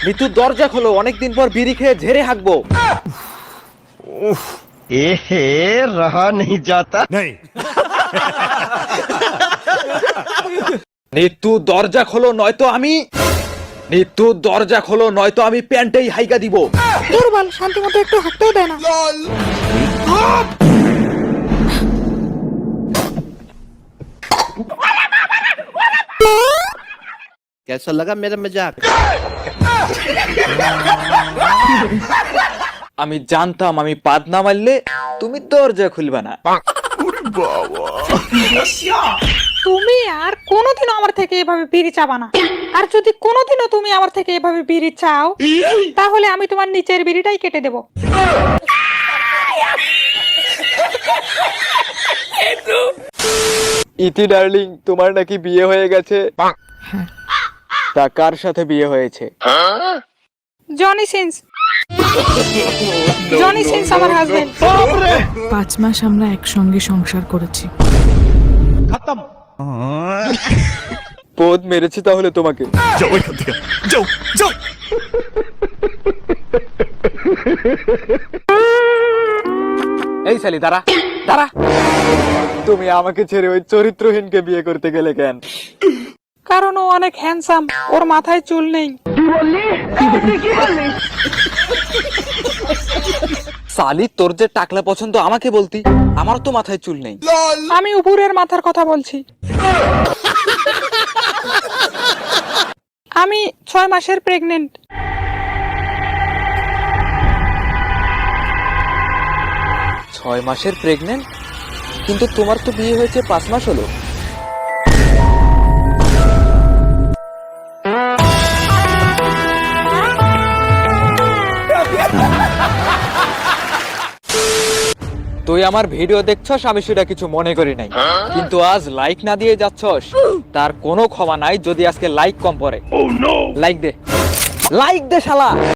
নিতু দরজা খোলো, অনেকদিন পর বিড়ি খেয়ে ঝেড়ে হাঁকবো। এহে রহা নেই যাতা। নিতু দরজা খোলো নয়তো আমি প্যান্টেই হাইকা দিব। দুর্বল, শান্তি মতো একটু হাঁটতেও দেয় না। कैसा लगा मेरा मजाक? আমি জানতাম আমি পাদ না মারলে তুমি দরজা খুলবে না। তুমি আর কোনোদিনও আমার থেকে এভাবে বিড়ি চাবা না। আর যদি কোনোদিনও তুমি আমার থেকে এভাবে বিড়ি চাও, তাহলে আমি তোমার নিচের বিড়িটাই কেটে দেব। ইতি ডার্লিং, তোমার নাকি বিয়ে হয়ে গেছে? তা কার সাথে বিয়ে হয়েছে? Johnny Sins. জনি সিন্স আমার হাজবেন্ড। 5 মাস আমরা একসঙ্গে সংসার করেছি। পদ মেরেছে তাহলে তোমাকে। এই শালি দাঁড়া দাঁড়া, তুমি আমাকে ছেড়ে ওই চরিত্রহীনকে বিয়ে করতে গেলে কেন? কারণ ও অনেক হ্যান্ডসাম, ওর মাথায় চুল নেই। সালি, তোর যে টাকলা পছন্দ আমাকে বলতি, আমার তো মাথায় চুল নেই। আমি উপরের মাথার কথা বলছি। আমি 6 মাসের প্রেগনেন্ট। 6 মাসের প্রেগনেন্ট? কিন্তু তোমার তো বিয়ে হয়েছে 5 মাস হলো। তুই আমার ভিডিও দেখছস, আমি সেটা কিছু মনে করি নাই, কিন্তু আজ লাইক না দিয়ে যাচ্ছস, তার কোনো ক্ষমা নাই যদি আজকে লাইক কম পড়ে। লাইক দে, লাইক দে শালা।